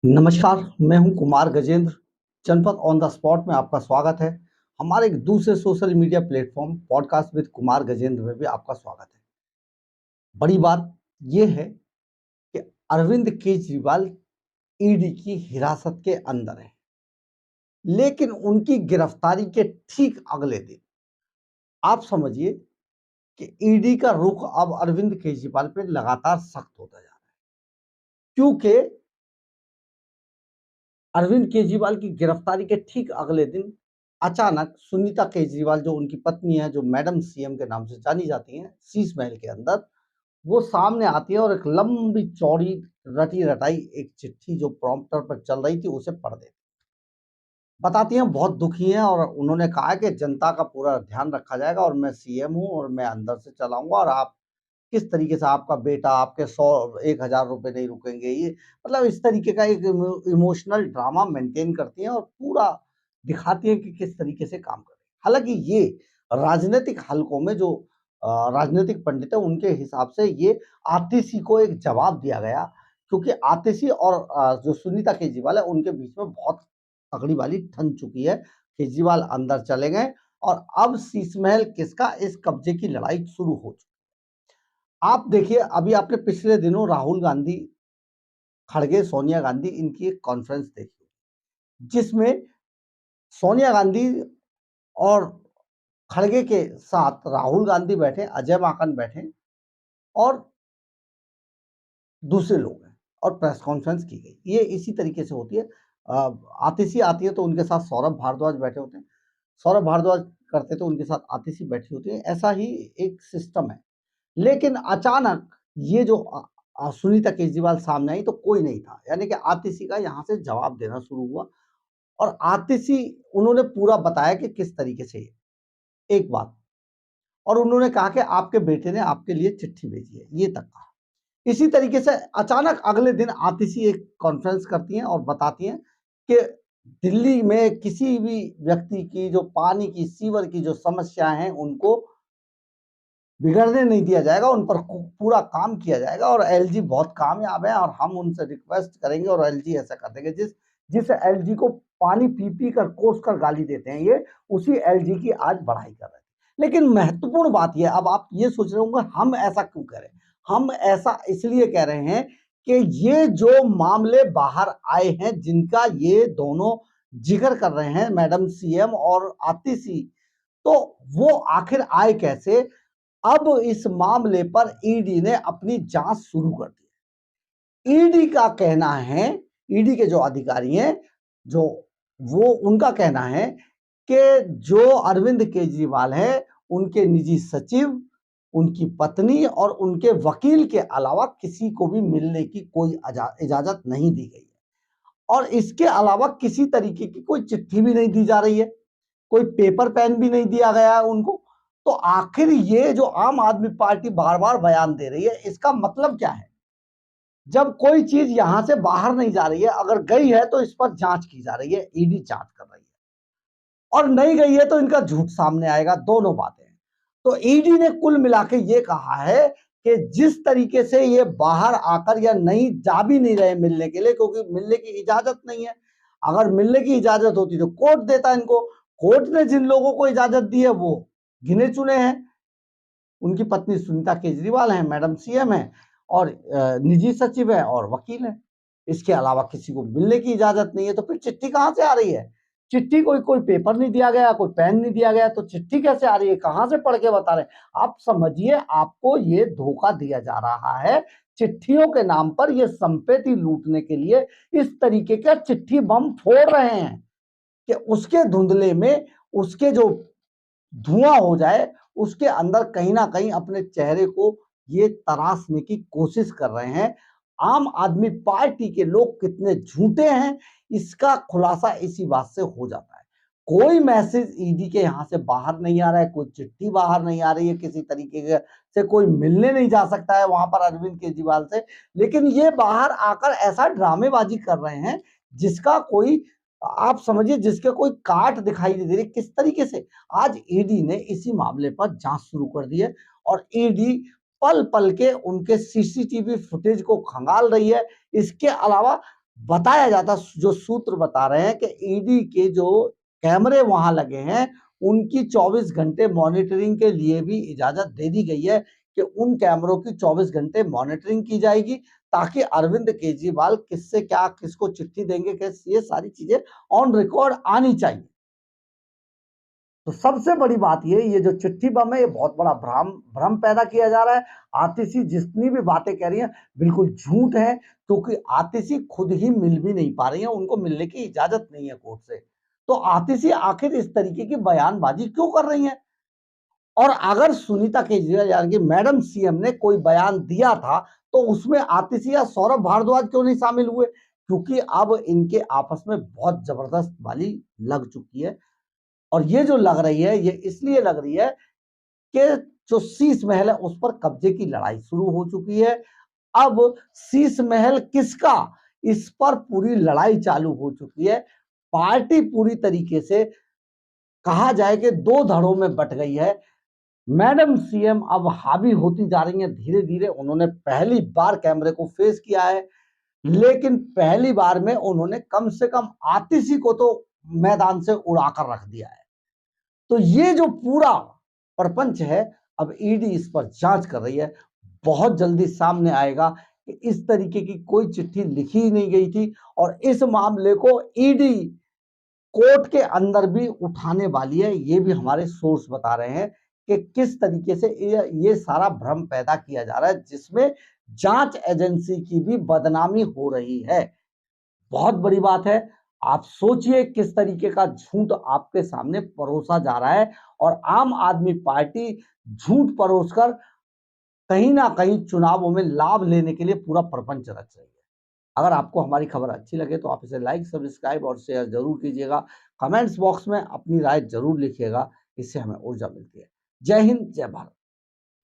नमस्कार, मैं हूं कुमार गजेंद्र। जनपद ऑन द स्पॉट में आपका स्वागत है। हमारे एक दूसरे social media platform podcast with Kumar Gajendra में भी आपका स्वागत है। बड़ी बात यह है कि अरविंद केजरीवाल ईडी की हिरासत के अंदर है, लेकिन उनकी गिरफ्तारी के ठीक अगले दिन आप समझिए कि ईडी का रुख अब अरविंद केजरीवाल पे लगातार सख्त होता जा रहा है, क्योंकि अरविंद केजरीवाल की गिरफ्तारी के ठीक अगले दिन अचानक सुनीता केजरीवाल, जो उनकी पत्नी है, जो मैडम सीएम के नाम से जानी जाती हैं, शीश महल के अंदर वो सामने आती है और एक लंबी चौड़ी रटी रटाई एक चिट्ठी जो प्रॉम्प्टर पर चल रही थी उसे पढ़ देती, बताती हैं बहुत दुखी हैं और उन्होंने कहा कि जनता का पूरा ध्यान रखा जाएगा और मैं सीएम हूं और मैं अंदर से चलाऊंगा और आप किस तरीके से आपका बेटा आपके 100-1000 रुपए नहीं रुकेंगे, ये मतलब इस तरीके का एक इमोशनल ड्रामा मेंटेन करती हैं और पूरा दिखाती हैं कि किस तरीके से काम कर रही है। हालांकि ये राजनीतिक हलकों में जो राजनीतिक पंडित है उनके हिसाब से ये आतिशी को एक जवाब दिया गया, क्योंकि आतिशी और जो सुनीता केजरीवाल है उनके बीच में बहुत तगड़ी वाली ठन चुकी है। केजरीवाल अंदर चले गए और अब शीशमहल किसका, इस कब्जे की लड़ाई शुरू हो चुकी। आप देखिए, अभी आपने पिछले दिनों राहुल गांधी, खड़गे, सोनिया गांधी इनकी एक कॉन्फ्रेंस देखी, जिसमें सोनिया गांधी और खड़गे के साथ राहुल गांधी बैठे, अजय माकन बैठे और दूसरे लोग हैं और प्रेस कॉन्फ्रेंस की गई। ये इसी तरीके से होती है। आतिशी आती है तो उनके साथ सौरभ भारद्वाज बैठे होते हैं, सौरभ भारद्वाज करते तो उनके साथ आतिशी बैठी होती है। ऐसा ही एक सिस्टम है। लेकिन अचानक ये जो सुनीता केजरीवाल सामने आई तो कोई नहीं था, यानी कि आतिशी का यहाँ से जवाब देना शुरू हुआ और आतिशी उन्होंने पूरा बताया कि किस तरीके से एक बात, और उन्होंने कहा कि आपके बेटे ने आपके लिए चिट्ठी भेजी है, ये तक कहा। इसी तरीके से अचानक अगले दिन आतिशी एक कॉन्फ्रेंस करती हैं और बताती हैं कि दिल्ली में किसी भी व्यक्ति की जो पानी की, सीवर की जो समस्या है उनको बिगड़ने नहीं दिया जाएगा, उन पर पूरा काम किया जाएगा और एलजी बहुत कामयाब है और हम उनसे रिक्वेस्ट करेंगे और एलजी ऐसा कर देंगे। जिस एलजी को पानी पी पी कर कोस कर गाली देते हैं ये, उसी एलजी की आज बढ़ाई कर रहे हैं। लेकिन महत्वपूर्ण बात यह, अब आप ये सोच रहे होंगे हम ऐसा क्यों करें, हम ऐसा इसलिए कह रहे हैं कि ये जो मामले बाहर आए हैं, जिनका ये दोनों जिक्र कर रहे हैं, मैडम सीएम और आतिशी, तो वो आखिर आए कैसे। अब इस मामले पर ईडी ने अपनी जांच शुरू कर दी। ईडी का कहना है, ईडी के जो अधिकारी हैं, जो वो उनका कहना है कि जो अरविंद केजरीवाल है, उनके निजी सचिव, उनकी पत्नी और उनके वकील के अलावा किसी को भी मिलने की कोई इजाजत नहीं दी गई है और इसके अलावा किसी तरीके की कोई चिट्ठी भी नहीं दी जा रही है, कोई पेपर पेन भी नहीं दिया गया है उनको। तो आखिर ये जो आम आदमी पार्टी बार बार बयान दे रही है, इसका मतलब क्या है। जब कोई चीज यहां से बाहर नहीं जा रही है, अगर गई है तो इस पर जांच की जा रही है, ईडी जांच कर रही है, और नहीं गई है तो इनका झूठ सामने आएगा। दोनों बातें हैं। तो ईडी ने कुल मिला के ये कहा है कि जिस तरीके से ये बाहर आकर या नहीं जा भी नहीं रहे मिलने के लिए, क्योंकि मिलने की इजाजत नहीं है। अगर मिलने की इजाजत होती तो कोर्ट देता इनको। कोर्ट ने जिन लोगों को इजाजत दी है वो गिने चुने हैं। उनकी पत्नी सुनीता केजरीवाल है, मैडम सीएम है और निजी सचिव है और वकील है। इसके अलावा किसी को मिलने की इजाजत नहीं है। तो फिर चिट्ठी कहां से आ रही है। चिट्ठी कोई कोई पेपर नहीं दिया गया, कोई पेन नहीं दिया गया, तो चिट्ठी कैसे आ रही है, कहां से पढ़ के बता रहे हैं। आप समझिए, आपको ये धोखा दिया जा रहा है। चिट्ठियों के नाम पर ये संपत्ति लूटने के लिए इस तरीके का चिट्ठी बम फोड़ रहे हैं कि उसके धुंधले में उसके जो धुआं हो जाए, उसके अंदर कहीं ना कहीं अपने चेहरे को ये तराशने की कोशिश कर रहे हैं। आम आदमी पार्टी के लोग कितने झूठे हैं, इसका खुलासा इसी बात से हो जाता है। कोई मैसेज ईडी के यहां से बाहर नहीं आ रहा है, कोई चिट्ठी बाहर नहीं आ रही है, किसी तरीके से कोई मिलने नहीं जा सकता है वहां पर अरविंद केजरीवाल से। लेकिन ये बाहर आकर ऐसा ड्रामेबाजी कर रहे हैं जिसका कोई, आप समझिए, जिसके कोई काट दिखाई नहीं दे रही। किस तरीके से आज ईडी ने इसी मामले पर जांच शुरू कर दी है और ईडी पल पल के उनके सीसीटीवी फुटेज को खंगाल रही है। इसके अलावा बताया जाता, जो सूत्र बता रहे हैं कि ईडी के जो कैमरे वहां लगे हैं, उनकी 24 घंटे मॉनिटरिंग के लिए भी इजाजत दे दी गई है कि उन कैमरों की 24 घंटे मॉनिटरिंग की जाएगी, ताकि अरविंद केजरीवाल किससे क्या, किसको चिट्ठी देंगे, कैसे, ये सारी चीजें ऑन रिकॉर्ड आनी चाहिए। तो सबसे बड़ी बात ये जो चिट्ठी बम है, ये बहुत बड़ा भ्रम पैदा किया जा रहा है। आतिशी जितनी भी बातें कह रही हैं बिल्कुल झूठ है, क्योंकि आतिशी खुद ही मिल भी नहीं पा रही है, उनको मिलने की इजाजत नहीं है कोर्ट से। तो आतिशी आखिर इस तरीके की बयानबाजी क्यों कर रही है? और अगर सुनीता केजरीवाल यानी कि मैडम सीएम ने कोई बयान दिया था, तो उसमें आतिशी या सौरभ भारद्वाज क्यों नहीं शामिल हुए? क्योंकि अब इनके आपस में बहुत जबरदस्त वाली लग चुकी है। और ये जो लग रही है, ये इसलिए लग रही है कि जो शीश महल है उस पर कब्जे की लड़ाई शुरू हो चुकी है। अब शीश महल किसका, इस पर पूरी लड़ाई चालू हो चुकी है। पार्टी पूरी तरीके से कहा जाए कि दो धड़ों में बट गई है। मैडम सीएम अब हावी होती जा रही हैं धीरे धीरे। उन्होंने पहली बार कैमरे को फेस किया है, लेकिन पहली बार में उन्होंने कम से कम आतिशी को तो मैदान से उड़ाकर रख दिया है। तो ये जो पूरा प्रपंच है, अब ईडी इस पर जांच कर रही है। बहुत जल्दी सामने आएगा कि इस तरीके की कोई चिट्ठी लिखी ही नहीं गई थी, और इस मामले को ईडी कोर्ट के अंदर भी उठाने वाली है। ये भी हमारे सोर्स बता रहे हैं कि किस तरीके से ये सारा भ्रम पैदा किया जा रहा है, जिसमें जांच एजेंसी की भी बदनामी हो रही है। बहुत बड़ी बात है। आप सोचिए किस तरीके का झूठ आपके सामने परोसा जा रहा है, और आम आदमी पार्टी झूठ परोसकर कहीं ना कहीं चुनावों में लाभ लेने के लिए पूरा प्रपंच रच रही है। अगर आपको हमारी खबर अच्छी लगे तो आप इसे लाइक, सब्सक्राइब और शेयर जरूर कीजिएगा। कमेंट्स बॉक्स में अपनी राय जरूर लिखिएगा, इससे हमें ऊर्जा मिलती है। जय हिंद, जय भारत।